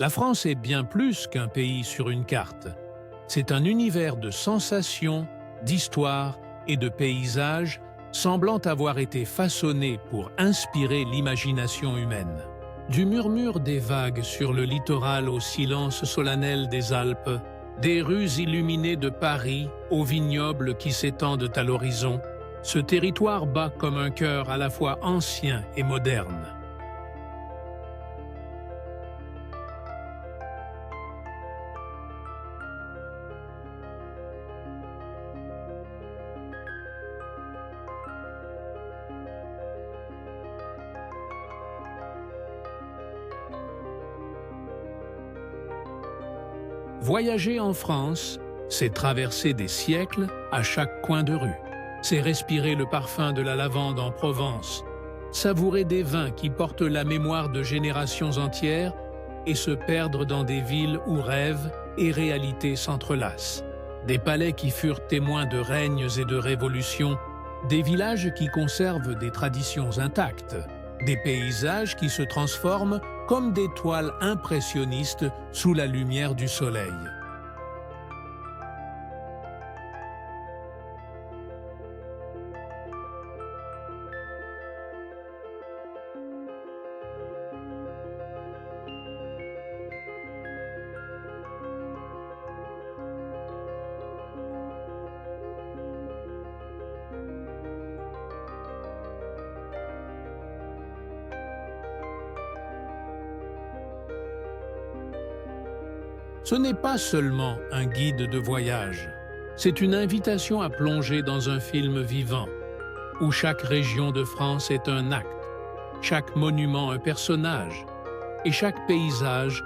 La France est bien plus qu'un pays sur une carte. C'est un univers de sensations, d'histoires et de paysages semblant avoir été façonné pour inspirer l'imagination humaine. Du murmure des vagues sur le littoral au silence solennel des Alpes, des rues illuminées de Paris aux vignobles qui s'étendent à l'horizon, ce territoire bat comme un cœur à la fois ancien et moderne. Voyager en France, c'est traverser des siècles à chaque coin de rue. C'est respirer le parfum de la lavande en Provence, savourer des vins qui portent la mémoire de générations entières et se perdre dans des villes où rêves et réalités s'entrelacent. Des palais qui furent témoins de règnes et de révolutions, des villages qui conservent des traditions intactes, des paysages qui se transforment comme des toiles impressionnistes sous la lumière du soleil. Ce n'est pas seulement un guide de voyage, c'est une invitation à plonger dans un film vivant, où chaque région de France est un acte, chaque monument un personnage, et chaque paysage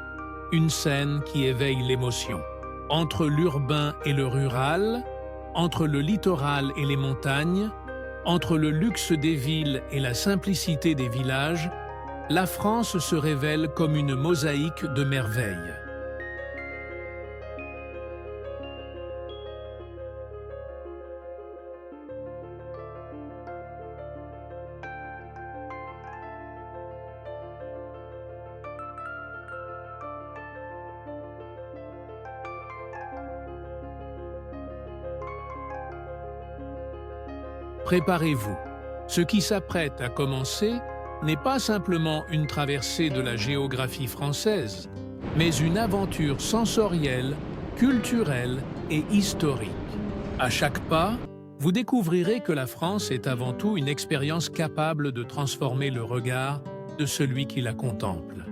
une scène qui éveille l'émotion. Entre l'urbain et le rural, entre le littoral et les montagnes, entre le luxe des villes et la simplicité des villages, la France se révèle comme une mosaïque de merveilles. Préparez-vous. Ce qui s'apprête à commencer n'est pas simplement une traversée de la géographie française, mais une aventure sensorielle, culturelle et historique. À chaque pas, vous découvrirez que la France est avant tout une expérience capable de transformer le regard de celui qui la contemple.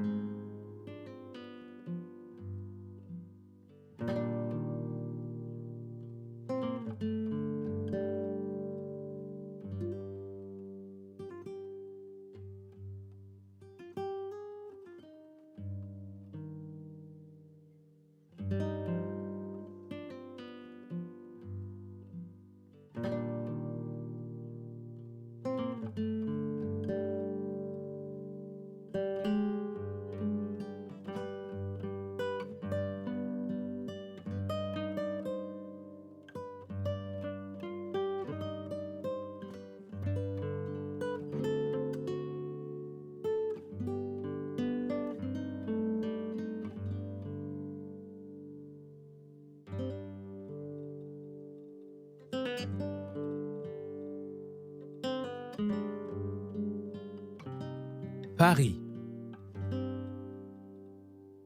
Paris.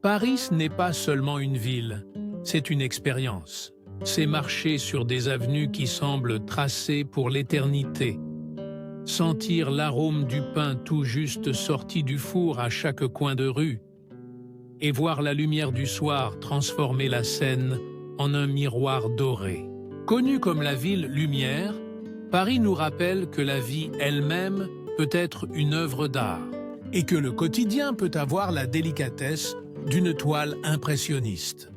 Paris, ce n'est pas seulement une ville, c'est une expérience. C'est marcher sur des avenues qui semblent tracées pour l'éternité, sentir l'arôme du pain tout juste sorti du four à chaque coin de rue, et voir la lumière du soir transformer la scène en un miroir doré. Connue comme la ville lumière, Paris nous rappelle que la vie elle-même peut être une œuvre d'art et que le quotidien peut avoir la délicatesse d'une toile impressionniste.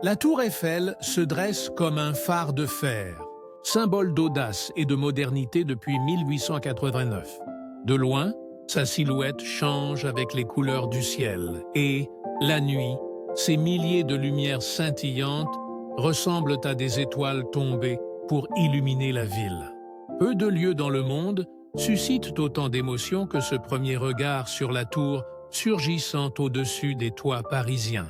La tour Eiffel se dresse comme un phare de fer, symbole d'audace et de modernité depuis 1889. De loin, sa silhouette change avec les couleurs du ciel et, la nuit, ces milliers de lumières scintillantes ressemblent à des étoiles tombées pour illuminer la ville. Peu de lieux dans le monde suscitent autant d'émotions que ce premier regard sur la tour surgissant au-dessus des toits parisiens.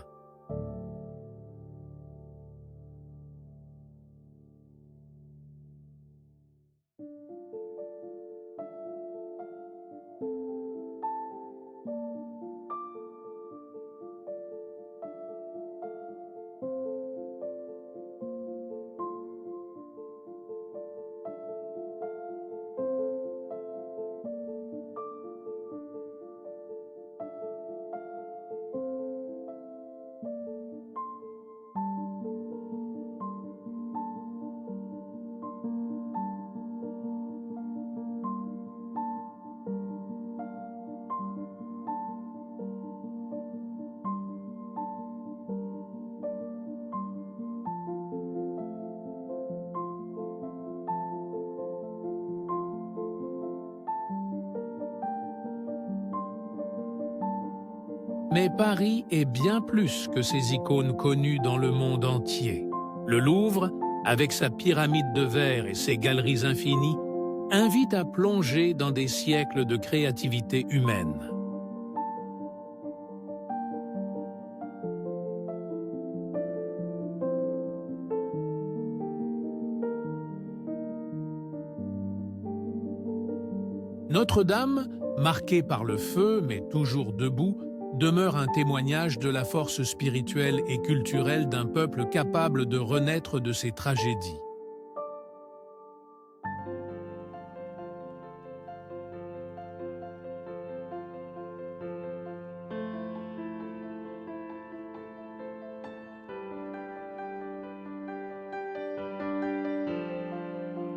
Mais Paris est bien plus que ces icônes connues dans le monde entier. Le Louvre, avec sa pyramide de verre et ses galeries infinies, invite à plonger dans des siècles de créativité humaine. Notre-Dame, marquée par le feu mais toujours debout, demeure un témoignage de la force spirituelle et culturelle d'un peuple capable de renaître de ses tragédies.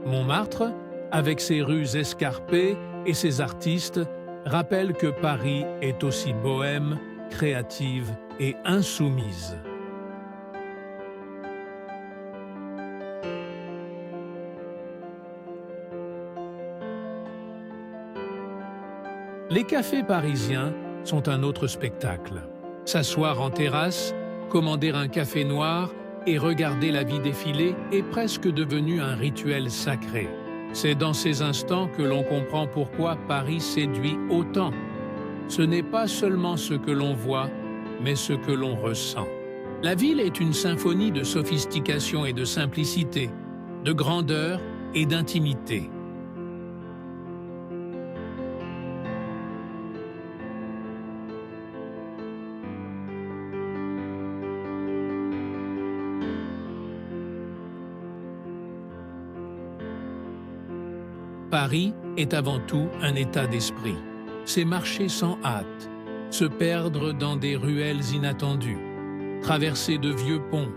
Montmartre, avec ses rues escarpées et ses artistes, rappelle que Paris est aussi bohème, créative et insoumise. Les cafés parisiens sont un autre spectacle. S'asseoir en terrasse, commander un café noir et regarder la vie défiler est presque devenu un rituel sacré. C'est dans ces instants que l'on comprend pourquoi Paris séduit autant. Ce n'est pas seulement ce que l'on voit, mais ce que l'on ressent. La ville est une symphonie de sophistication et de simplicité, de grandeur et d'intimité. Paris est avant tout un état d'esprit. C'est marcher sans hâte, se perdre dans des ruelles inattendues, traverser de vieux ponts,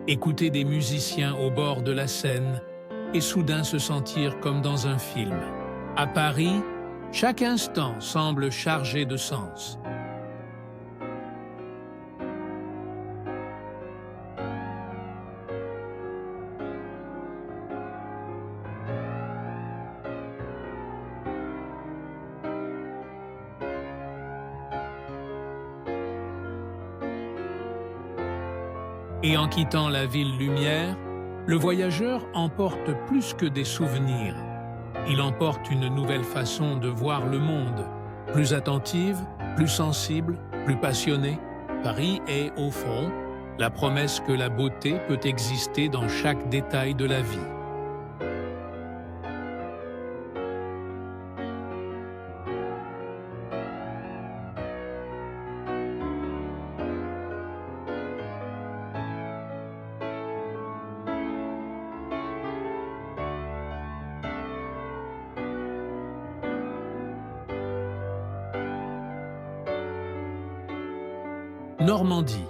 écouter des musiciens au bord de la Seine et soudain se sentir comme dans un film. À Paris, chaque instant semble chargé de sens. Et en quittant la ville lumière, le voyageur emporte plus que des souvenirs. Il emporte une nouvelle façon de voir le monde, plus attentive, plus sensible, plus passionnée. Paris est, au fond, la promesse que la beauté peut exister dans chaque détail de la vie. Normandie.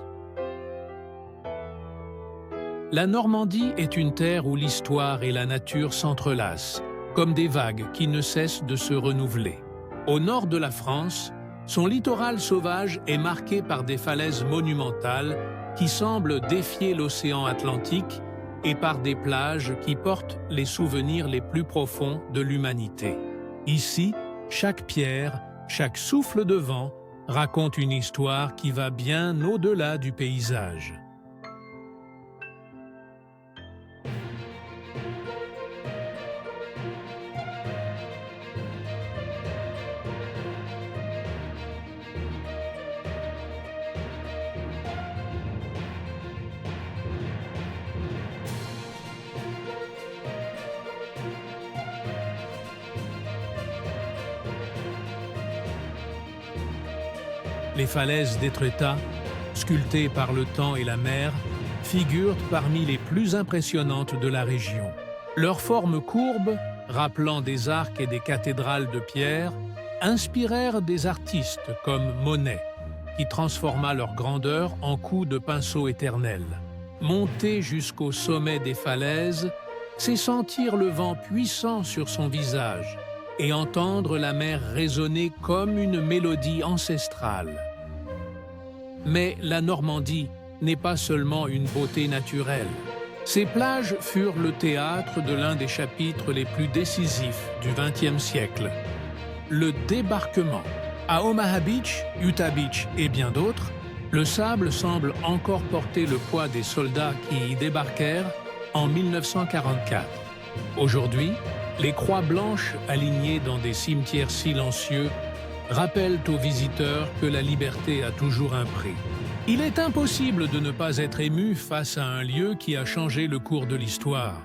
La Normandie est une terre où l'histoire et la nature s'entrelacent, comme des vagues qui ne cessent de se renouveler. Au nord de la France, Son littoral sauvage est marqué par des falaises monumentales qui semblent défier l'océan Atlantique et par des plages qui portent les souvenirs les plus profonds de l'humanité. Ici, chaque pierre, chaque souffle de vent raconte une histoire qui va bien au-delà du paysage. Les falaises d'Étretat, sculptées par le temps et la mer, figurent parmi les plus impressionnantes de la région. Leurs formes courbes, rappelant des arcs et des cathédrales de pierre, inspirèrent des artistes comme Monet, qui transforma leur grandeur en coups de pinceau éternels. Monter jusqu'au sommet des falaises, c'est sentir le vent puissant sur son visage et entendre la mer résonner comme une mélodie ancestrale. Mais la Normandie n'est pas seulement une beauté naturelle. Ces plages furent le théâtre de l'un des chapitres les plus décisifs du XXe siècle, le débarquement. À Omaha Beach, Utah Beach et bien d'autres, le sable semble encore porter le poids des soldats qui y débarquèrent en 1944. Aujourd'hui, les croix blanches alignées dans des cimetières silencieux rappellent aux visiteurs que la liberté a toujours un prix. Il est impossible de ne pas être ému face à un lieu qui a changé le cours de l'histoire.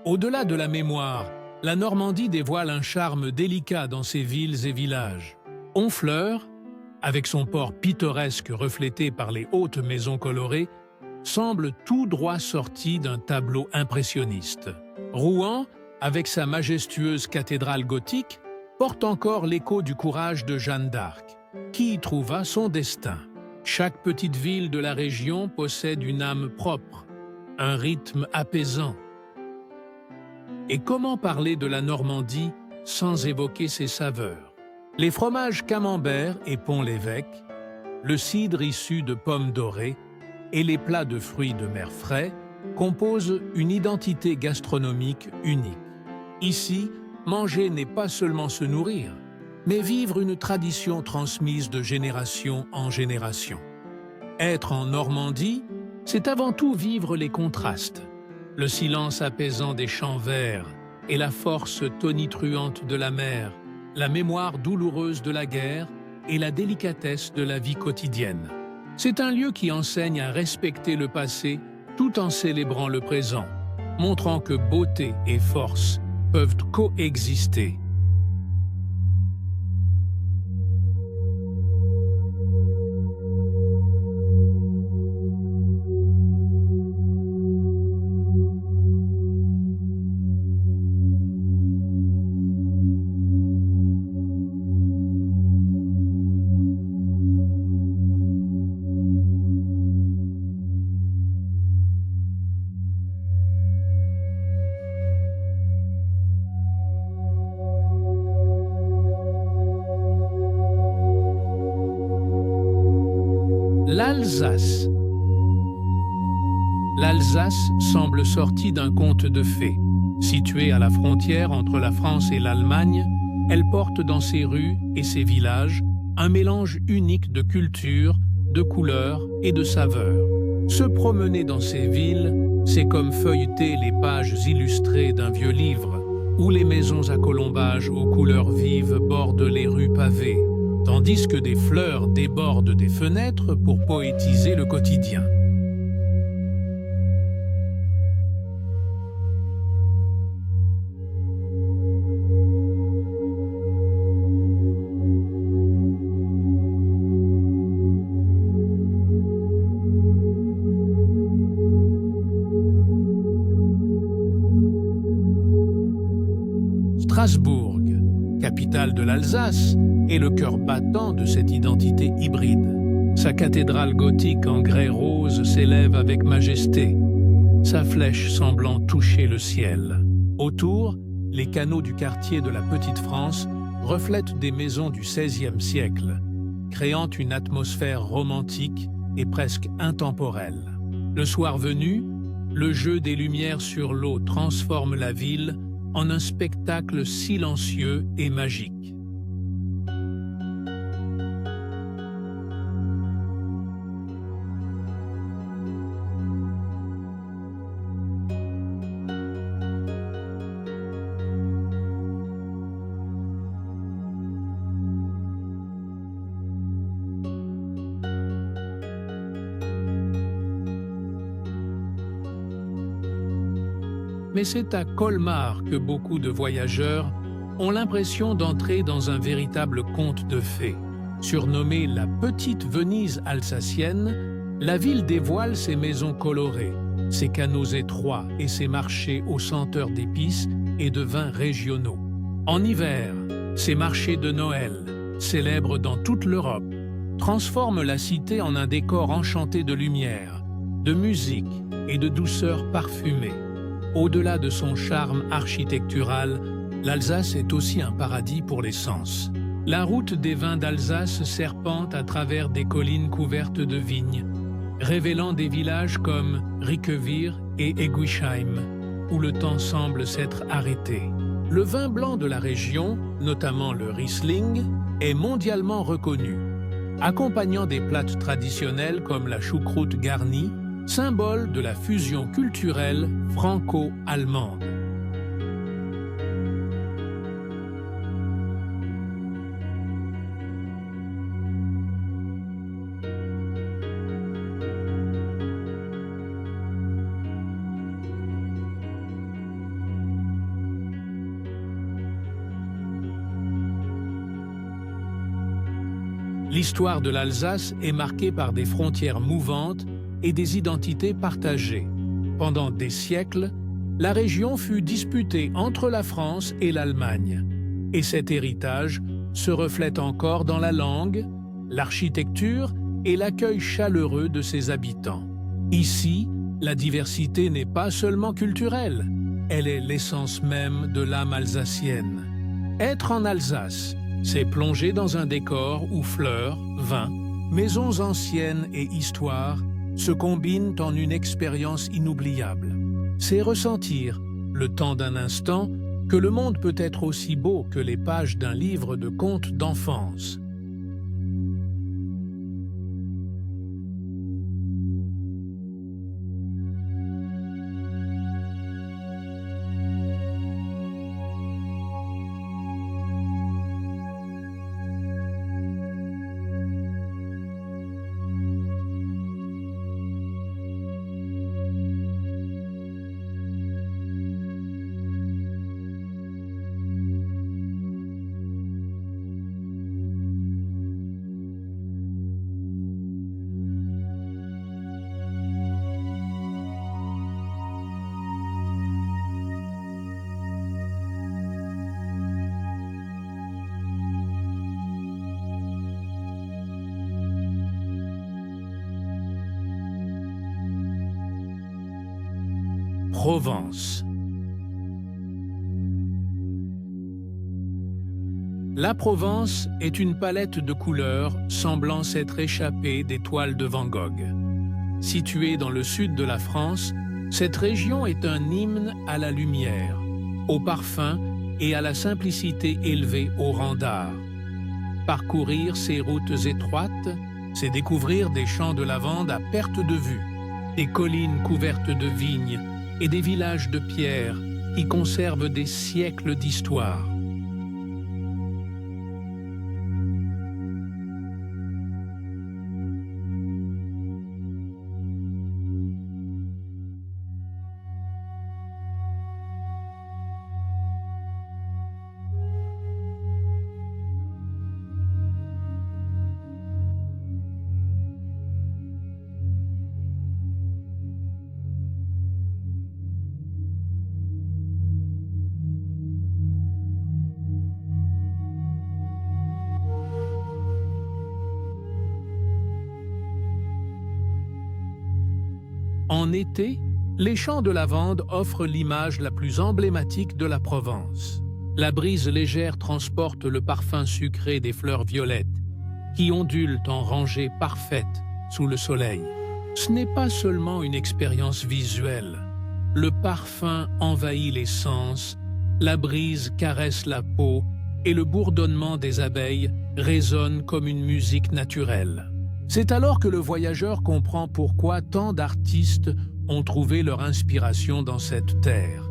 Au-delà de la mémoire, la Normandie dévoile un charme délicat dans ses villes et villages. Honfleur, avec son port pittoresque reflété par les hautes maisons colorées, semble tout droit sorti d'un tableau impressionniste. Rouen, avec sa majestueuse cathédrale gothique, porte encore l'écho du courage de Jeanne d'Arc, qui y trouva son destin. Chaque petite ville de la région possède une âme propre, un rythme apaisant. Et comment parler de la Normandie sans évoquer ses saveurs? Les fromages camembert et Pont-l'Évêque, le cidre issu de pommes dorées et les plats de fruits de mer frais composent une identité gastronomique unique. Ici, manger n'est pas seulement se nourrir, mais vivre une tradition transmise de génération en génération. Être en Normandie, c'est avant tout vivre les contrastes. Le silence apaisant des champs verts et la force tonitruante de la mer, la mémoire douloureuse de la guerre et la délicatesse de la vie quotidienne. C'est un lieu qui enseigne à respecter le passé tout en célébrant le présent, montrant que beauté et force peuvent coexister. L'Alsace. L'Alsace semble sortie d'un conte de fées. Située à la frontière entre la France et l'Allemagne, elle porte dans ses rues et ses villages un mélange unique de culture, de couleurs et de saveurs. Se promener dans ces villes, c'est comme feuilleter les pages illustrées d'un vieux livre, où les maisons à colombages aux couleurs vives bordent les rues pavées, tandis que des fleurs débordent des fenêtres pour poétiser le quotidien. Strasbourg, capitale de l'Alsace, est le cœur battant de cette identité hybride. Sa cathédrale gothique en grès rose s'élève avec majesté, sa flèche semblant toucher le ciel. Autour, les canaux du quartier de la Petite France reflètent des maisons du XVIe siècle, créant une atmosphère romantique et presque intemporelle. Le soir venu, le jeu des lumières sur l'eau transforme la ville en un spectacle silencieux et magique. Mais c'est à Colmar que beaucoup de voyageurs ont l'impression d'entrer dans un véritable conte de fées. Surnommée la Petite Venise alsacienne, la ville dévoile ses maisons colorées, ses canaux étroits et ses marchés aux senteurs d'épices et de vins régionaux. En hiver, ses marchés de Noël, célèbres dans toute l'Europe, transforment la cité en un décor enchanté de lumière, de musique et de douceur parfumée. Au-delà de son charme architectural, l'Alsace est aussi un paradis pour les sens. La route des vins d'Alsace serpente à travers des collines couvertes de vignes, révélant des villages comme Riquewihr et Eguisheim, où le temps semble s'être arrêté. Le vin blanc de la région, notamment le Riesling, est mondialement reconnu, accompagnant des plats traditionnels comme la choucroute garnie, symbole de la fusion culturelle franco-allemande. L'histoire de l'Alsace est marquée par des frontières mouvantes et des identités partagées. Pendant des siècles, la région fut disputée entre la France et l'Allemagne. Et cet héritage se reflète encore dans la langue, l'architecture et l'accueil chaleureux de ses habitants. Ici, la diversité n'est pas seulement culturelle, elle est l'essence même de l'âme alsacienne. Être en Alsace, c'est plonger dans un décor où fleurs, vins, maisons anciennes et histoire se combinent en une expérience inoubliable. C'est ressentir, le temps d'un instant, que le monde peut être aussi beau que les pages d'un livre de contes d'enfance. Provence. La Provence est une palette de couleurs semblant s'être échappée des toiles de Van Gogh. Située dans le sud de la France, cette région est un hymne à la lumière, au parfum et à la simplicité élevée au rang d'art. Parcourir ces routes étroites, c'est découvrir des champs de lavande à perte de vue, des collines couvertes de vignes et des villages de pierre qui conservent des siècles d'histoire. En été, les champs de lavande offrent l'image la plus emblématique de la Provence. La brise légère transporte le parfum sucré des fleurs violettes, qui ondulent en rangées parfaites sous le soleil. Ce n'est pas seulement une expérience visuelle. Le parfum envahit les sens, la brise caresse la peau et le bourdonnement des abeilles résonne comme une musique naturelle. C'est alors que le voyageur comprend pourquoi tant d'artistes ont trouvé leur inspiration dans cette terre.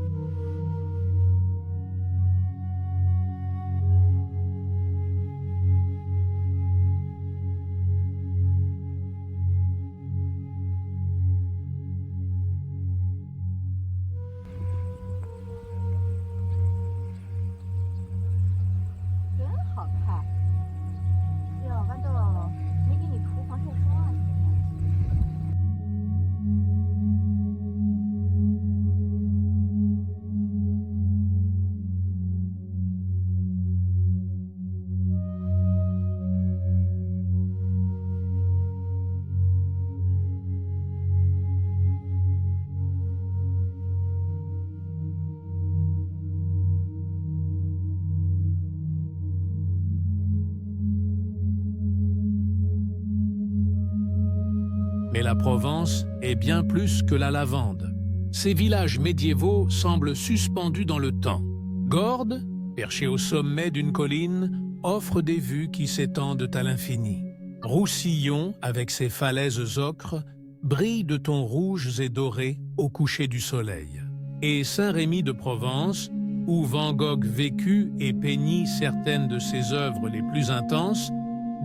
Mais la Provence est bien plus que la lavande. Ces villages médiévaux semblent suspendus dans le temps. Gordes, perchée au sommet d'une colline, offre des vues qui s'étendent à l'infini. Roussillon, avec ses falaises ocres, brille de tons rouges et dorés au coucher du soleil. Et Saint-Rémy de Provence, où Van Gogh vécut et peignit certaines de ses œuvres les plus intenses,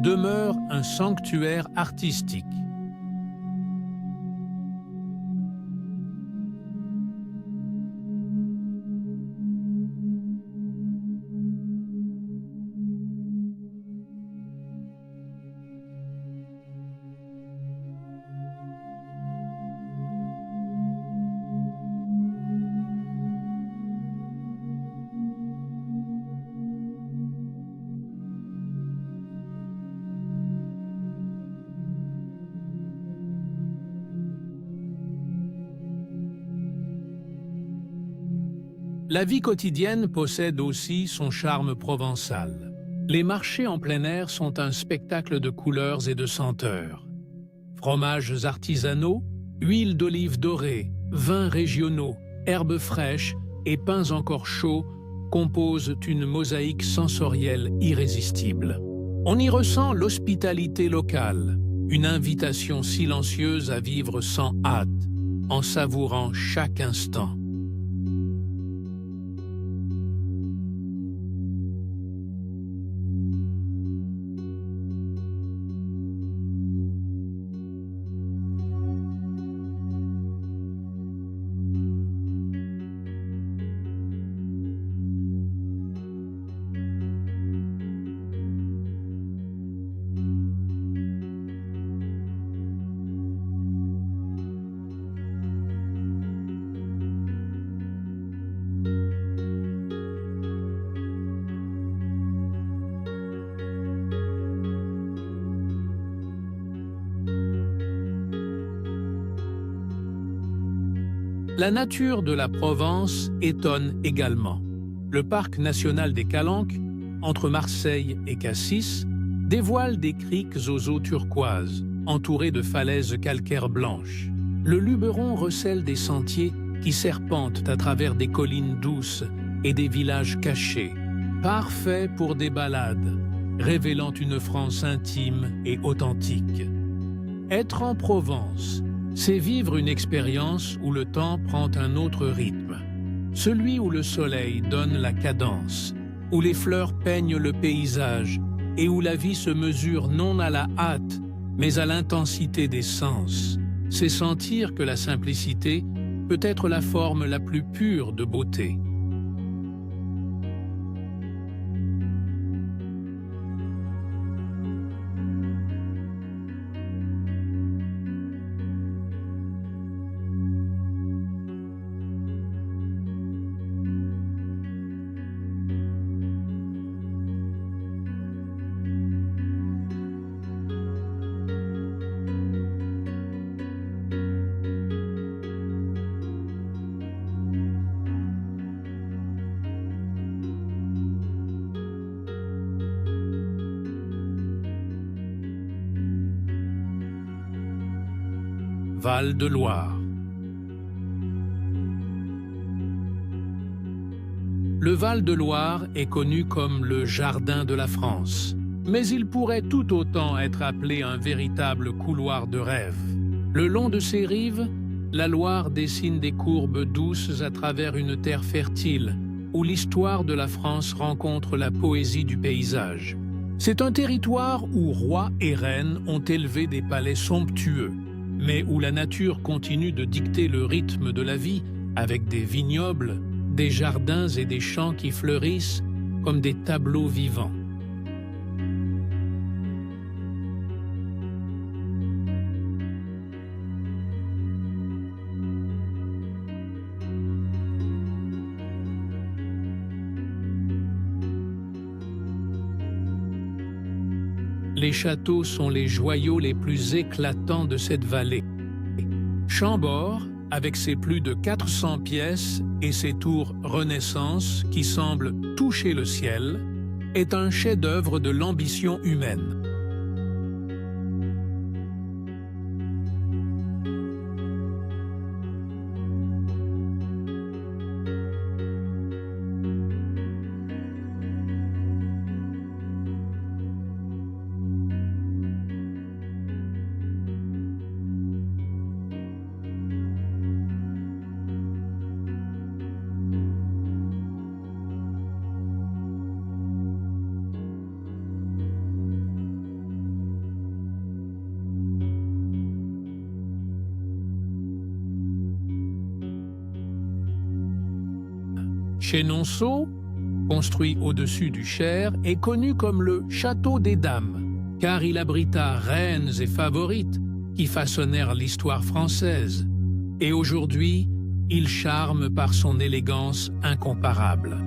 demeure un sanctuaire artistique. La vie quotidienne possède aussi son charme provençal. Les marchés en plein air sont un spectacle de couleurs et de senteurs. Fromages artisanaux, huile d'olive dorée, vins régionaux, herbes fraîches et pains encore chauds composent une mosaïque sensorielle irrésistible. On y ressent l'hospitalité locale, une invitation silencieuse à vivre sans hâte, en savourant chaque instant. La nature de la Provence étonne également. Le parc national des Calanques, entre Marseille et Cassis, dévoile des criques aux eaux turquoises, entourées de falaises calcaires blanches. Le Luberon recèle des sentiers qui serpentent à travers des collines douces et des villages cachés, parfaits pour des balades, révélant une France intime et authentique. Être en Provence, c'est vivre une expérience où le temps prend un autre rythme, celui où le soleil donne la cadence, où les fleurs peignent le paysage et où la vie se mesure non à la hâte, mais à l'intensité des sens. C'est sentir que la simplicité peut être la forme la plus pure de beauté. Val-de-Loire. Le Val-de-Loire est connu comme le jardin de la France, mais il pourrait tout autant être appelé un véritable couloir de rêve. Le long de ses rives, la Loire dessine des courbes douces à travers une terre fertile, où l'histoire de la France rencontre la poésie du paysage. C'est un territoire où rois et reines ont élevé des palais somptueux, mais où la nature continue de dicter le rythme de la vie avec des vignobles, des jardins et des champs qui fleurissent comme des tableaux vivants. Les châteaux sont les joyaux les plus éclatants de cette vallée. Chambord, avec ses plus de 400 pièces et ses tours Renaissance qui semblent toucher le ciel, est un chef-d'œuvre de l'ambition humaine. Chenonceau, construit au-dessus du Cher, est connu comme le Château des Dames, car il abrita reines et favorites qui façonnèrent l'histoire française. Et aujourd'hui, il charme par son élégance incomparable.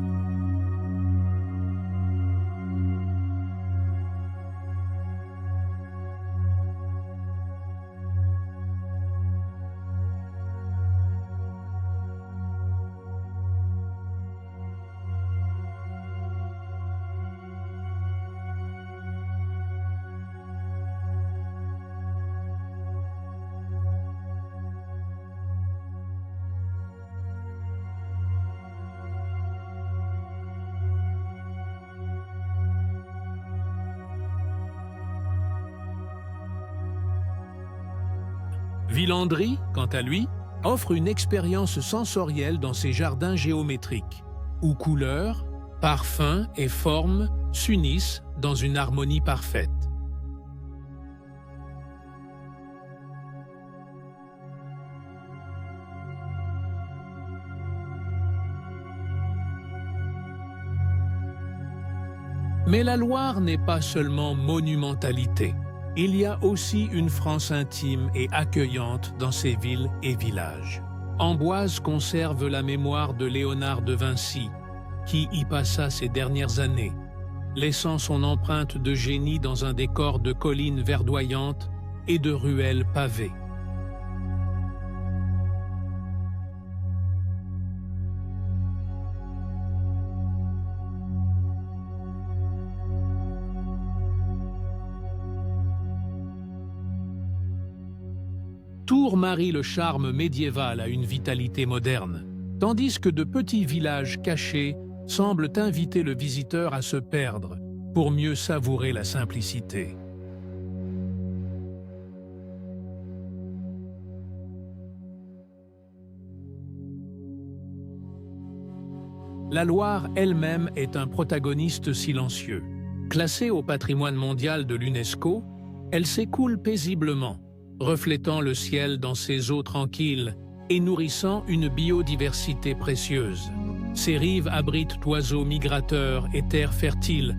Villandry, quant à lui, offre une expérience sensorielle dans ses jardins géométriques, où couleurs, parfums et formes s'unissent dans une harmonie parfaite. Mais la Loire n'est pas seulement monumentalité. Il y a aussi une France intime et accueillante dans ses villes et villages. Amboise conserve la mémoire de Léonard de Vinci, qui y passa ses dernières années, laissant son empreinte de génie dans un décor de collines verdoyantes et de ruelles pavées. Tours marie le charme médiéval à une vitalité moderne, tandis que de petits villages cachés semblent inviter le visiteur à se perdre pour mieux savourer la simplicité. La Loire elle-même est un protagoniste silencieux. Classée au patrimoine mondial de l'UNESCO, elle s'écoule paisiblement, reflétant le ciel dans ses eaux tranquilles et nourrissant une biodiversité précieuse. Ses rives abritent oiseaux migrateurs et terres fertiles,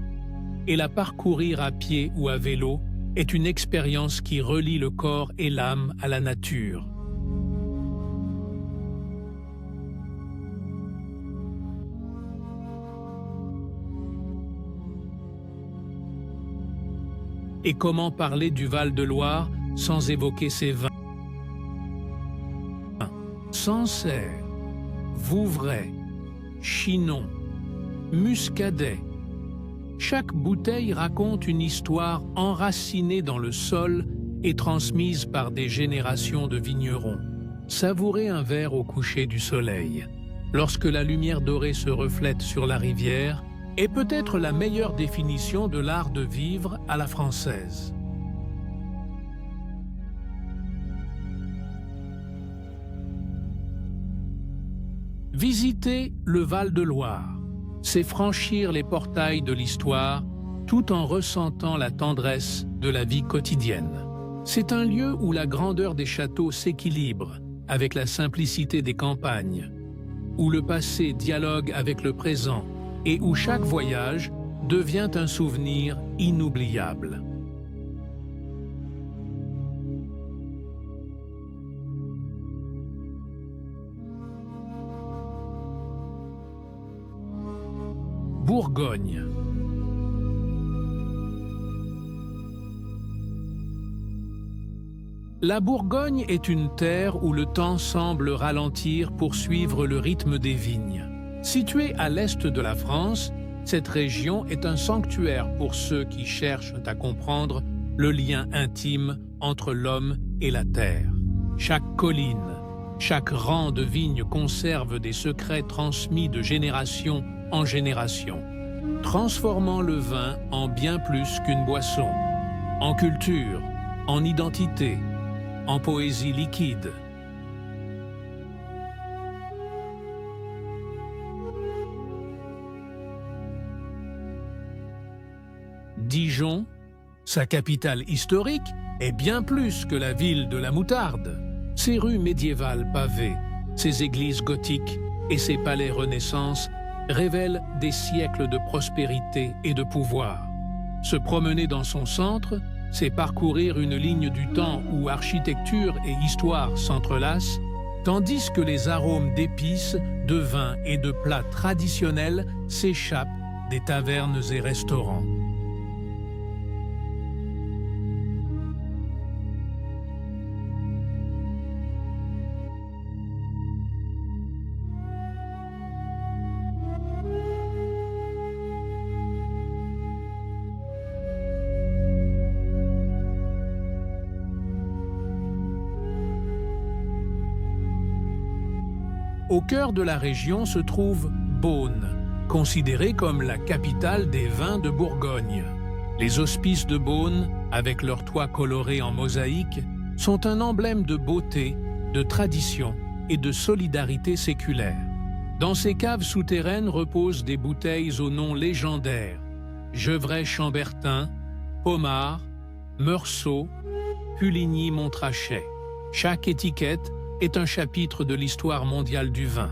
et la parcourir à pied ou à vélo est une expérience qui relie le corps et l'âme à la nature. Et comment parler du Val-de-Loire sans évoquer ses vins? Sancerre, Vouvray, Chinon, Muscadet. Chaque bouteille raconte une histoire enracinée dans le sol et transmise par des générations de vignerons. Savourer un verre au coucher du soleil, lorsque la lumière dorée se reflète sur la rivière, est peut-être la meilleure définition de l'art de vivre à la française. Visiter le Val-de-Loire, c'est franchir les portails de l'histoire tout en ressentant la tendresse de la vie quotidienne. C'est un lieu où la grandeur des châteaux s'équilibre avec la simplicité des campagnes, où le passé dialogue avec le présent et où chaque voyage devient un souvenir inoubliable. Bourgogne. La Bourgogne est une terre où le temps semble ralentir pour suivre le rythme des vignes. Située à l'est de la France, cette région est un sanctuaire pour ceux qui cherchent à comprendre le lien intime entre l'homme et la terre. Chaque colline, chaque rang de vignes conserve des secrets transmis de génération en génération, transformant le vin en bien plus qu'une boisson, en culture, en identité, en poésie liquide. Dijon, sa capitale historique, est bien plus que la ville de la moutarde. Ses rues médiévales pavées, ses églises gothiques et ses palais Renaissance révèlent des siècles de prospérité et de pouvoir. Se promener dans son centre, c'est parcourir une ligne du temps où architecture et histoire s'entrelacent, tandis que les arômes d'épices, de vins et de plats traditionnels s'échappent des tavernes et restaurants. Au cœur de la région se trouve Beaune, considérée comme la capitale des vins de Bourgogne. Les hospices de Beaune, avec leurs toits colorés en mosaïque, sont un emblème de beauté, de tradition et de solidarité séculaire. Dans ces caves souterraines reposent des bouteilles aux noms légendaires: Gevrey-Chambertin, Pommard, Meursault, Puligny-Montrachet. Chaque étiquette est un chapitre de l'histoire mondiale du vin.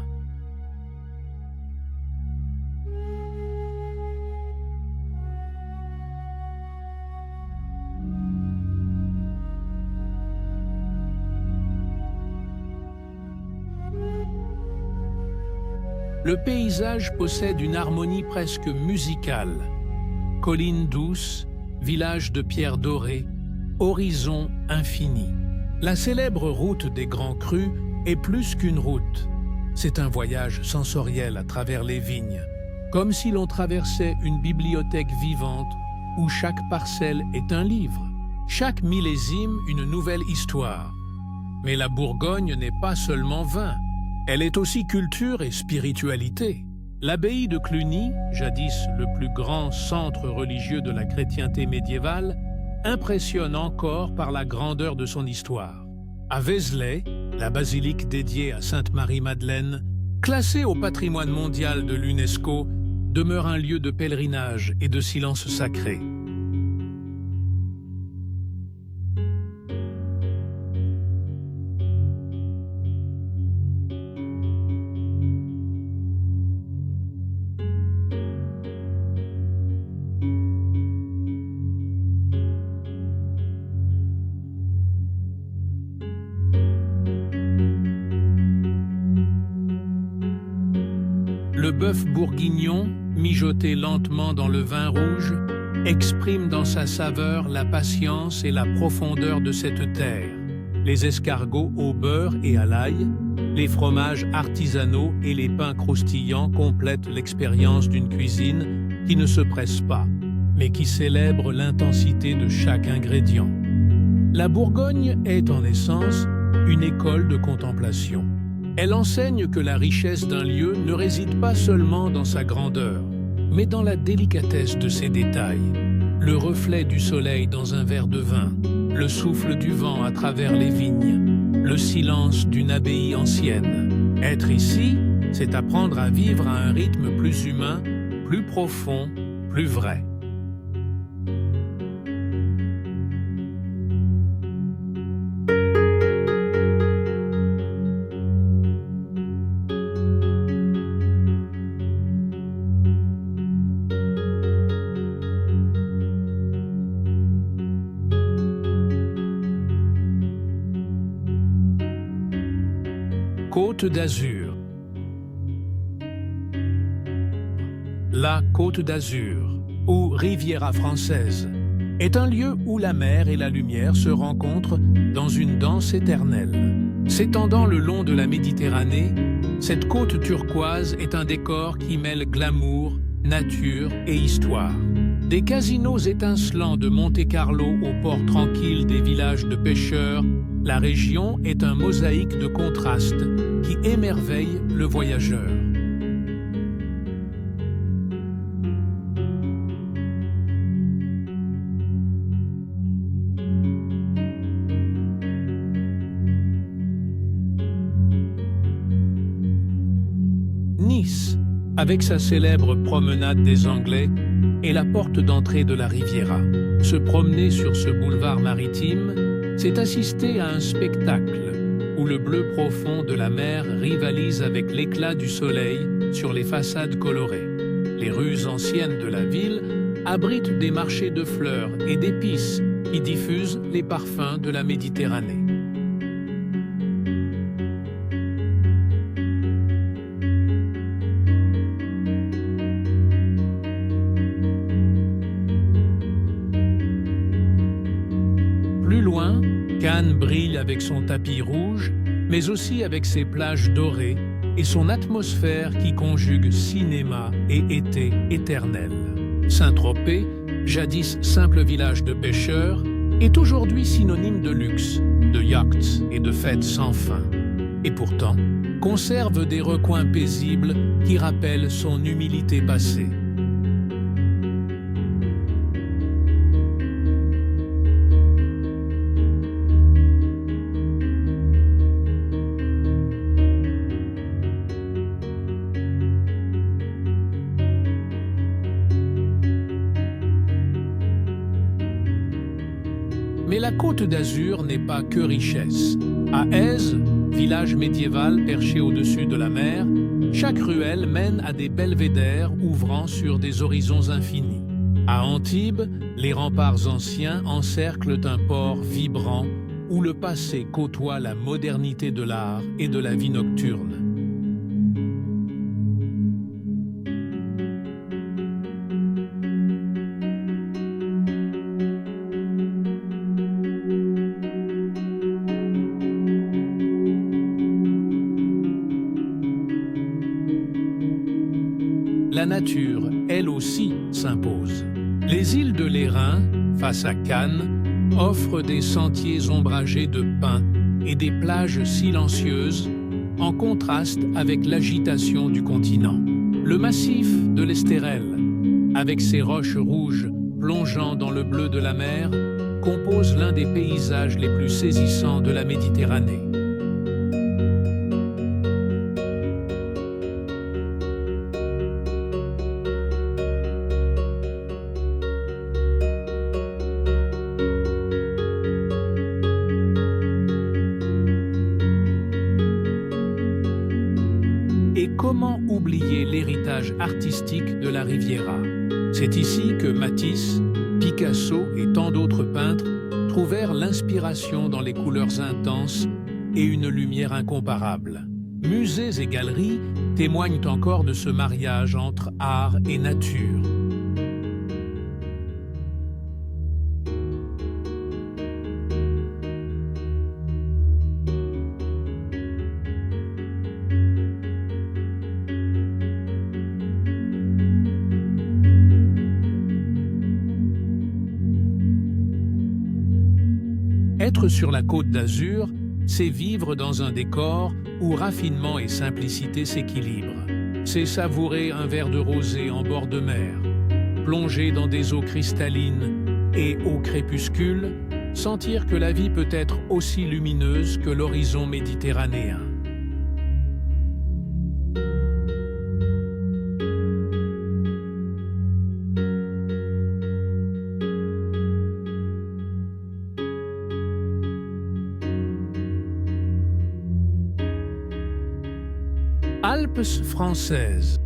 Le paysage possède une harmonie presque musicale. Collines douces, villages de pierres dorées, horizon infini. La célèbre route des Grands Crus est plus qu'une route. C'est un voyage sensoriel à travers les vignes, comme si l'on traversait une bibliothèque vivante où chaque parcelle est un livre, chaque millésime une nouvelle histoire. Mais la Bourgogne n'est pas seulement vin, elle est aussi culture et spiritualité. L'abbaye de Cluny, jadis le plus grand centre religieux de la chrétienté médiévale, impressionne encore par la grandeur de son histoire. À Vézelay, la basilique dédiée à Sainte Marie-Madeleine, classée au patrimoine mondial de l'UNESCO, demeure un lieu de pèlerinage et de silence sacré. Le bœuf bourguignon, mijoté lentement dans le vin rouge, exprime dans sa saveur la patience et la profondeur de cette terre. Les escargots au beurre et à l'ail, les fromages artisanaux et les pains croustillants complètent l'expérience d'une cuisine qui ne se presse pas, mais qui célèbre l'intensité de chaque ingrédient. La Bourgogne est en essence une école de contemplation. Elle enseigne que la richesse d'un lieu ne réside pas seulement dans sa grandeur, mais dans la délicatesse de ses détails. Le reflet du soleil dans un verre de vin, le souffle du vent à travers les vignes, le silence d'une abbaye ancienne. Être ici, c'est apprendre à vivre à un rythme plus humain, plus profond, plus vrai. Côte d'Azur. La Côte d'Azur, ou Riviera française, est un lieu où la mer et la lumière se rencontrent dans une danse éternelle. S'étendant le long de la Méditerranée, cette côte turquoise est un décor qui mêle glamour, nature et histoire. Des casinos étincelants de Monte-Carlo au port tranquille des villages de pêcheurs, la région est un mosaïque de contrastes qui émerveille le voyageur. Nice, avec sa célèbre promenade des Anglais, est la porte d'entrée de la Riviera. Se promener sur ce boulevard maritime, c'est assister à un spectacle où le bleu profond de la mer rivalise avec l'éclat du soleil sur les façades colorées. Les rues anciennes de la ville abritent des marchés de fleurs et d'épices qui diffusent les parfums de la Méditerranée. Plus loin, Cannes brille avec son tapis rouge, mais aussi avec ses plages dorées et son atmosphère qui conjugue cinéma et été éternel. Saint-Tropez, jadis simple village de pêcheurs, est aujourd'hui synonyme de luxe, de yachts et de fêtes sans fin. Et pourtant, conserve des recoins paisibles qui rappellent son humilité passée. Mais la Côte d'Azur n'est pas que richesse. À Èze, village médiéval perché au-dessus de la mer, chaque ruelle mène à des belvédères ouvrant sur des horizons infinis. À Antibes, les remparts anciens encerclent un port vibrant où le passé côtoie la modernité de l'art et de la vie nocturne. La nature, elle aussi, s'impose. Les îles de l'Airain, face à Cannes, offrent des sentiers ombragés de pins et des plages silencieuses, en contraste avec l'agitation du continent. Le massif de l'Estérel, avec ses roches rouges plongeant dans le bleu de la mer, compose l'un des paysages les plus saisissants de la Méditerranée. Et comment oublier l'héritage artistique de la Riviera? C'est ici que Matisse, Picasso et tant d'autres peintres trouvèrent l'inspiration dans les couleurs intenses et une lumière incomparable. Musées et galeries témoignent encore de ce mariage entre art et nature. Être sur la Côte d'Azur, c'est vivre dans un décor où raffinement et simplicité s'équilibrent. C'est savourer un verre de rosé en bord de mer, plonger dans des eaux cristallines et au crépuscule, sentir que la vie peut être aussi lumineuse que l'horizon méditerranéen. Alpes françaises.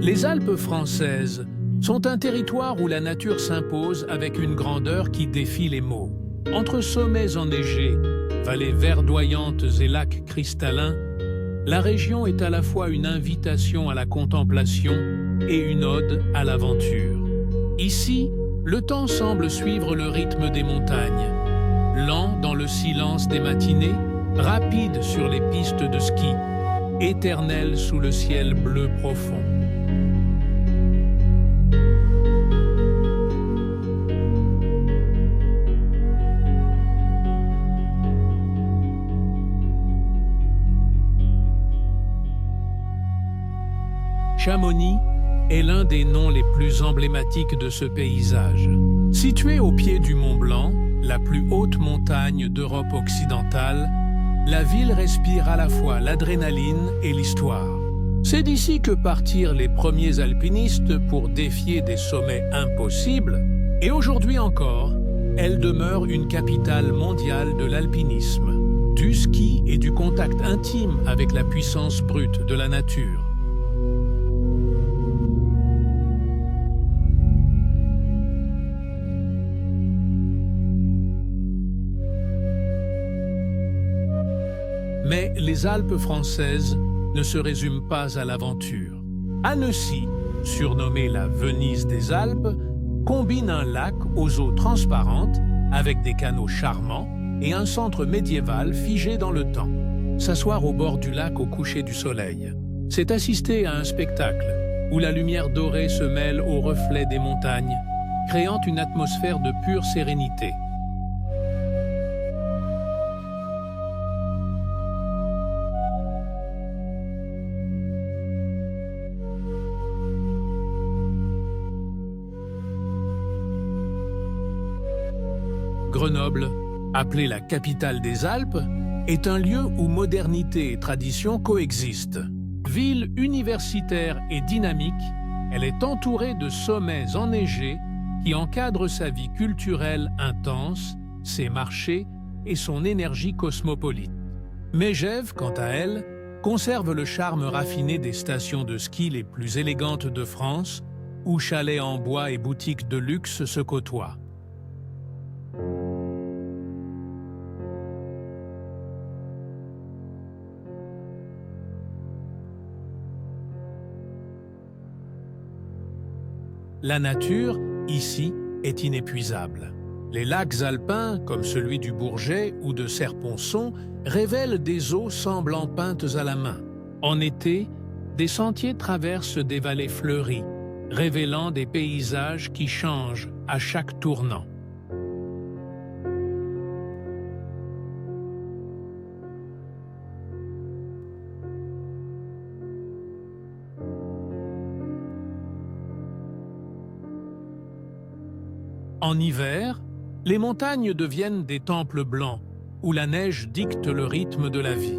Les Alpes françaises sont un territoire où la nature s'impose avec une grandeur qui défie les mots. Entre sommets enneigés, vallées verdoyantes et lacs cristallins, la région est à la fois une invitation à la contemplation et une ode à l'aventure. Ici, le temps semble suivre le rythme des montagnes. Lent dans le silence des matinées, rapide sur les pistes de ski, éternel sous le ciel bleu profond. Chamonix est l'un des noms les plus emblématiques de ce paysage. Situé au pied du Mont Blanc, la plus haute montagne d'Europe occidentale, la ville respire à la fois l'adrénaline et l'histoire. C'est d'ici que partirent les premiers alpinistes pour défier des sommets impossibles, et aujourd'hui encore, elle demeure une capitale mondiale de l'alpinisme, du ski et du contact intime avec la puissance brute de la nature. Mais les Alpes françaises ne se résument pas à l'aventure. Annecy, surnommée la Venise des Alpes, combine un lac aux eaux transparentes avec des canaux charmants et un centre médiéval figé dans le temps. S'asseoir au bord du lac au coucher du soleil, c'est assister à un spectacle où la lumière dorée se mêle aux reflets des montagnes, créant une atmosphère de pure sérénité. Grenoble, appelée la capitale des Alpes, est un lieu où modernité et tradition coexistent. Ville universitaire et dynamique, elle est entourée de sommets enneigés qui encadrent sa vie culturelle intense, ses marchés et son énergie cosmopolite. Megève, quant à elle, conserve le charme raffiné des stations de ski les plus élégantes de France, où chalets en bois et boutiques de luxe se côtoient. La nature, ici, est inépuisable. Les lacs alpins, comme celui du Bourget ou de Serponçon, révèlent des eaux semblant peintes à la main. En été, des sentiers traversent des vallées fleuries, révélant des paysages qui changent à chaque tournant. En hiver, les montagnes deviennent des temples blancs, où la neige dicte le rythme de la vie.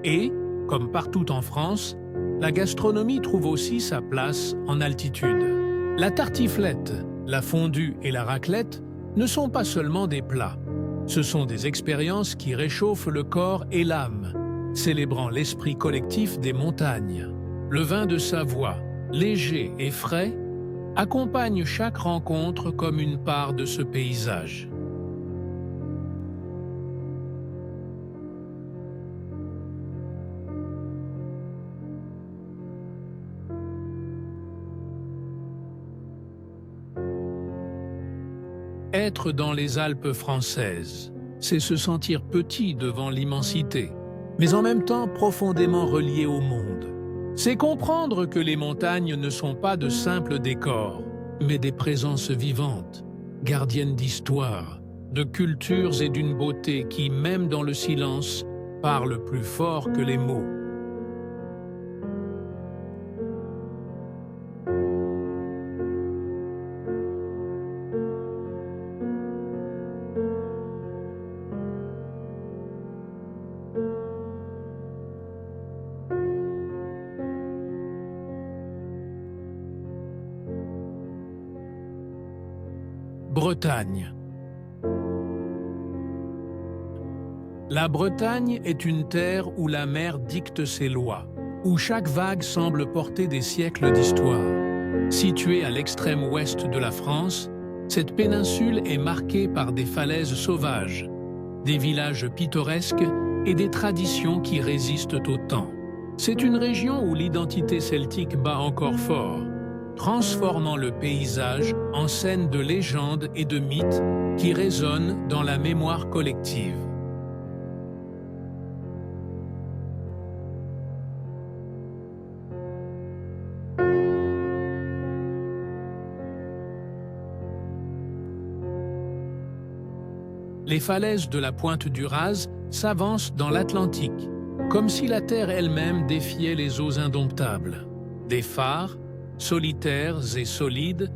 Et, comme partout en France, la gastronomie trouve aussi sa place en altitude. La tartiflette, la fondue et la raclette ne sont pas seulement des plats. Ce sont des expériences qui réchauffent le corps et l'âme, célébrant l'esprit collectif des montagnes. Le vin de Savoie, léger et frais, accompagne chaque rencontre comme une part de ce paysage. Être dans les Alpes françaises, c'est se sentir petit devant l'immensité, mais en même temps profondément relié au monde. C'est comprendre que les montagnes ne sont pas de simples décors, mais des présences vivantes, gardiennes d'histoire, de cultures et d'une beauté qui, même dans le silence, parlent plus fort que les mots. Bretagne. La Bretagne est une terre où la mer dicte ses lois, où chaque vague semble porter des siècles d'histoire. Située à l'extrême ouest de la France, cette péninsule est marquée par des falaises sauvages, des villages pittoresques et des traditions qui résistent au temps. C'est une région où l'identité celtique bat encore fort, transformant le paysage en scène de légendes et de mythes qui résonnent dans la mémoire collective. Les falaises de la pointe du Raz s'avancent dans l'Atlantique, comme si la terre elle-même défiait les eaux indomptables. Des phares, solitaires et solides,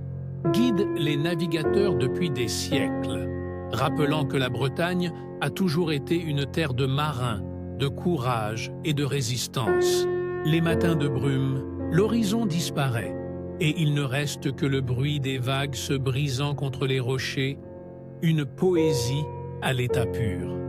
guident les navigateurs depuis des siècles, rappelant que la Bretagne a toujours été une terre de marins, de courage et de résistance. Les matins de brume, l'horizon disparaît, et il ne reste que le bruit des vagues se brisant contre les rochers, une poésie à l'état pur.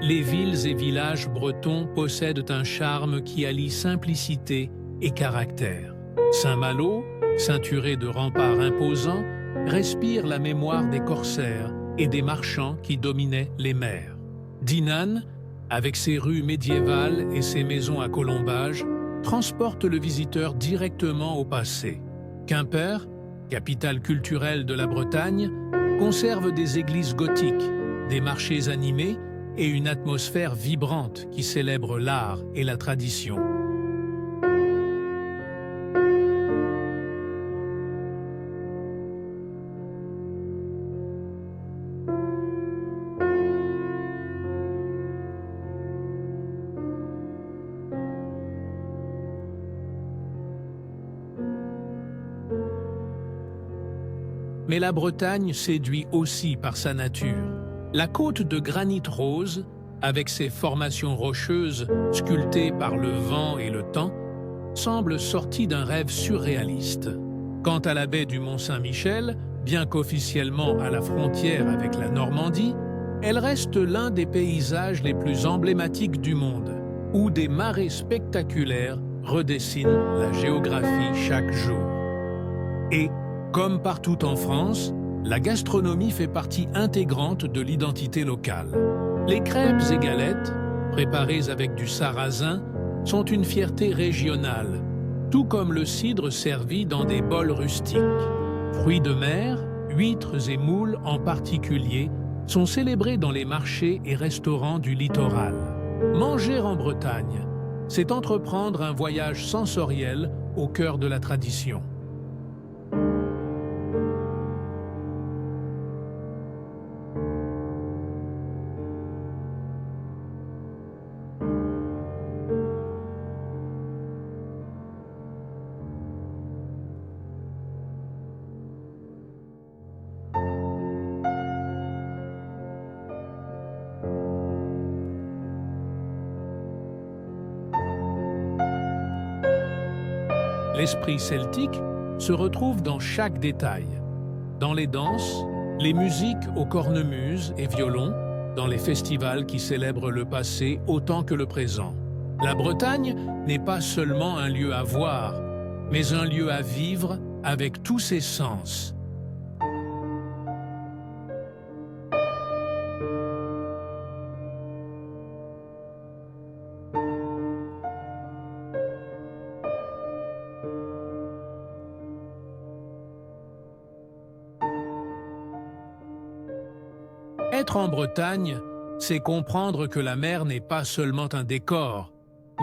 Les villes et villages bretons possèdent un charme qui allie simplicité et caractère. Saint-Malo, ceinturé de remparts imposants, respire la mémoire des corsaires et des marchands qui dominaient les mers. Dinan, avec ses rues médiévales et ses maisons à colombages, transporte le visiteur directement au passé. Quimper, capitale culturelle de la Bretagne, conserve des églises gothiques, des marchés animés et une atmosphère vibrante qui célèbre l'art et la tradition. Mais la Bretagne séduit aussi par sa nature. La côte de granit rose, avec ses formations rocheuses sculptées par le vent et le temps, semble sortie d'un rêve surréaliste. Quant à la baie du Mont-Saint-Michel, bien qu'officiellement à la frontière avec la Normandie, elle reste l'un des paysages les plus emblématiques du monde, où des marées spectaculaires redessinent la géographie chaque jour. Et, comme partout en France, la gastronomie fait partie intégrante de l'identité locale. Les crêpes et galettes, préparées avec du sarrasin, sont une fierté régionale, tout comme le cidre servi dans des bols rustiques. Fruits de mer, huîtres et moules en particulier, sont célébrés dans les marchés et restaurants du littoral. Manger en Bretagne, c'est entreprendre un voyage sensoriel au cœur de la tradition. L'esprit celtique se retrouve dans chaque détail. Dans les danses, les musiques aux cornemuses et violons, dans les festivals qui célèbrent le passé autant que le présent. La Bretagne n'est pas seulement un lieu à voir, mais un lieu à vivre avec tous ses sens. Être en Bretagne, c'est comprendre que la mer n'est pas seulement un décor,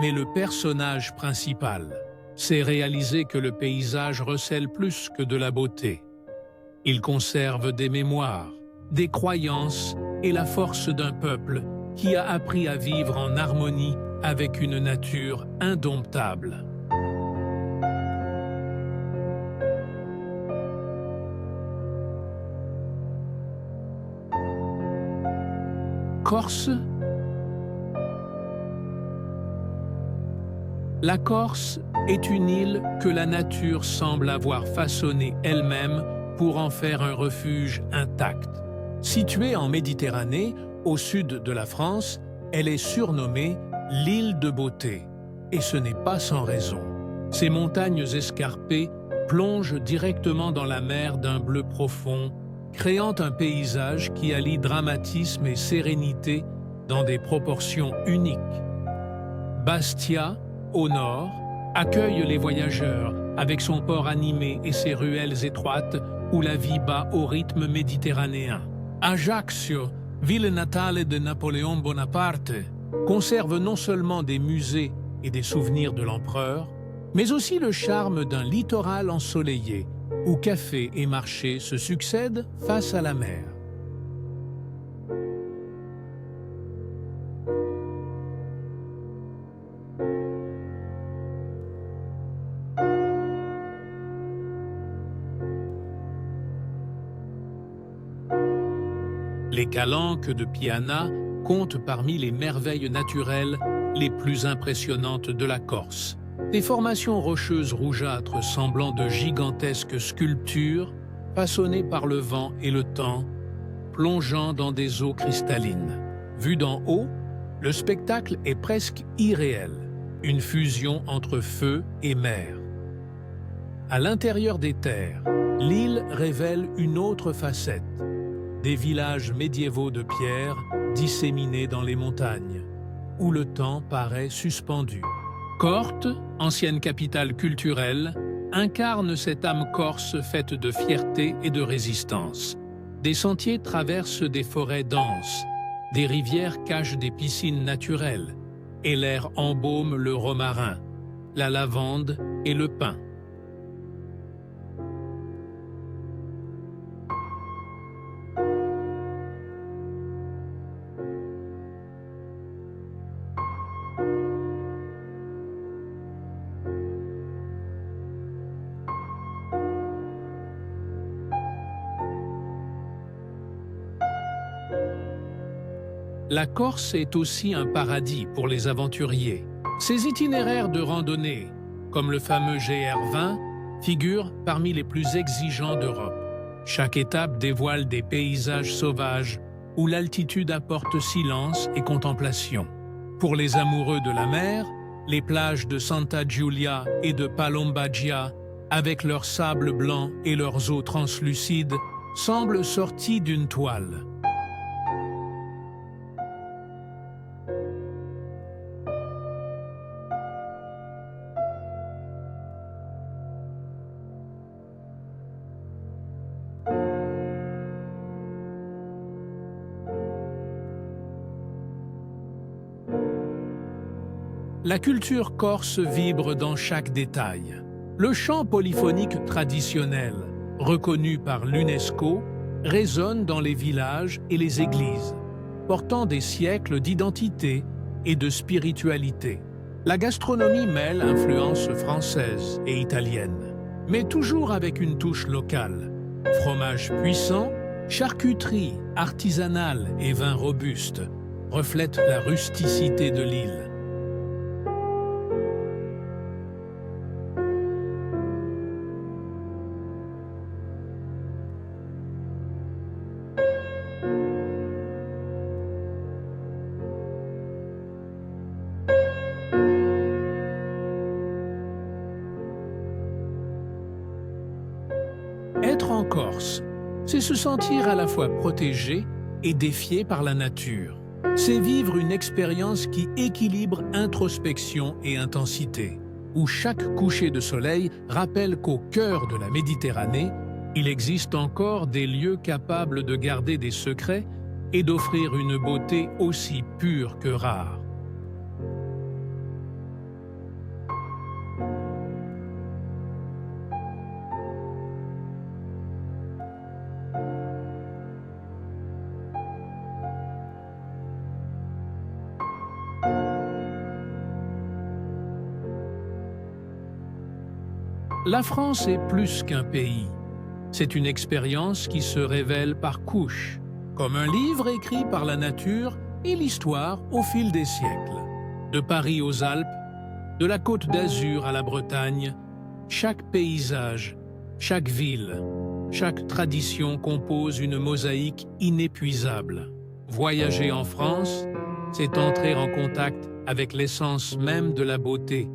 mais le personnage principal. C'est réaliser que le paysage recèle plus que de la beauté. Il conserve des mémoires, des croyances et la force d'un peuple qui a appris à vivre en harmonie avec une nature indomptable. Corse. La Corse est une île que la nature semble avoir façonnée elle-même pour en faire un refuge intact. Située en Méditerranée, au sud de la France, elle est surnommée l'île de beauté. Et ce n'est pas sans raison. Ses montagnes escarpées plongent directement dans la mer d'un bleu profond, créant un paysage qui allie dramatisme et sérénité dans des proportions uniques. Bastia, au nord, accueille les voyageurs avec son port animé et ses ruelles étroites où la vie bat au rythme méditerranéen. Ajaccio, ville natale de Napoléon Bonaparte, conserve non seulement des musées et des souvenirs de l'empereur, mais aussi le charme d'un littoral ensoleillé, où cafés et marchés se succèdent face à la mer. Les calanques de Piana comptent parmi les merveilles naturelles les plus impressionnantes de la Corse. Des formations rocheuses rougeâtres semblant de gigantesques sculptures, façonnées par le vent et le temps, plongeant dans des eaux cristallines. Vu d'en haut, le spectacle est presque irréel, une fusion entre feu et mer. À l'intérieur des terres, l'île révèle une autre facette, des villages médiévaux de pierre disséminés dans les montagnes, où le temps paraît suspendu. Corte, ancienne capitale culturelle, incarne cette âme corse faite de fierté et de résistance. Des sentiers traversent des forêts denses, des rivières cachent des piscines naturelles, et l'air embaume le romarin, la lavande et le pin. La Corse est aussi un paradis pour les aventuriers. Ses itinéraires de randonnée, comme le fameux GR20, figurent parmi les plus exigeants d'Europe. Chaque étape dévoile des paysages sauvages où l'altitude apporte silence et contemplation. Pour les amoureux de la mer, les plages de Santa Giulia et de Palombagia, avec leurs sables blancs et leurs eaux translucides, semblent sorties d'une toile. La culture corse vibre dans chaque détail. Le chant polyphonique traditionnel, reconnu par l'UNESCO, résonne dans les villages et les églises, portant des siècles d'identité et de spiritualité. La gastronomie mêle influences françaises et italiennes, mais toujours avec une touche locale. Fromage puissant, charcuterie artisanale et vin robuste reflètent la rusticité de l'île. Être en Corse, c'est se sentir à la fois protégé et défié par la nature. C'est vivre une expérience qui équilibre introspection et intensité, où chaque coucher de soleil rappelle qu'au cœur de la Méditerranée, il existe encore des lieux capables de garder des secrets et d'offrir une beauté aussi pure que rare. La France est plus qu'un pays. C'est une expérience qui se révèle par couches, comme un livre écrit par la nature et l'histoire au fil des siècles. De Paris aux Alpes, de la Côte d'Azur à la Bretagne, chaque paysage, chaque ville, chaque tradition compose une mosaïque inépuisable. Voyager en France, c'est entrer en contact avec l'essence même de la beauté.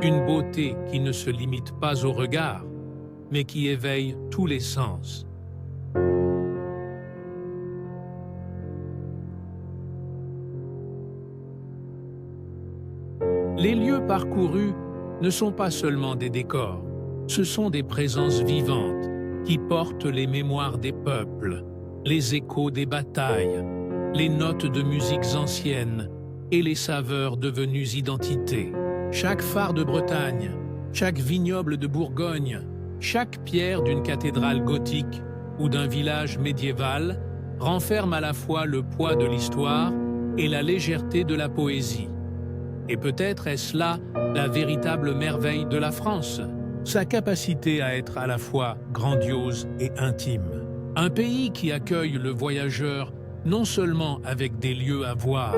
Une beauté qui ne se limite pas au regard, mais qui éveille tous les sens. Les lieux parcourus ne sont pas seulement des décors, ce sont des présences vivantes qui portent les mémoires des peuples, les échos des batailles, les notes de musiques anciennes et les saveurs devenues identités. Chaque phare de Bretagne, chaque vignoble de Bourgogne, chaque pierre d'une cathédrale gothique ou d'un village médiéval renferme à la fois le poids de l'histoire et la légèreté de la poésie. Et peut-être est-ce là la véritable merveille de la France, sa capacité à être à la fois grandiose et intime. Un pays qui accueille le voyageur non seulement avec des lieux à voir,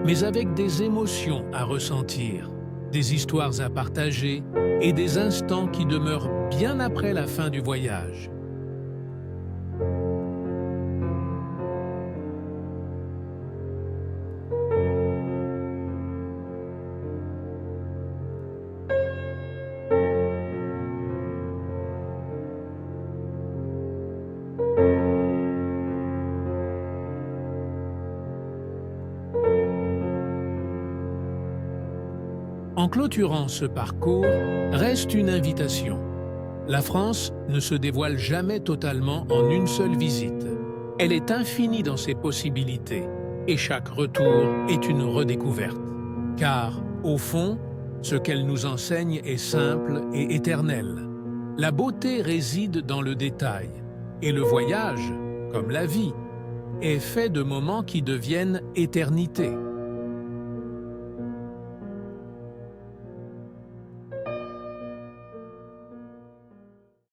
mais avec des émotions à ressentir, des histoires à partager et des instants qui demeurent bien après la fin du voyage. En clôturant ce parcours, reste une invitation. La France ne se dévoile jamais totalement en une seule visite. Elle est infinie dans ses possibilités, et chaque retour est une redécouverte. Car, au fond, ce qu'elle nous enseigne est simple et éternel. La beauté réside dans le détail, et le voyage, comme la vie, est fait de moments qui deviennent éternité.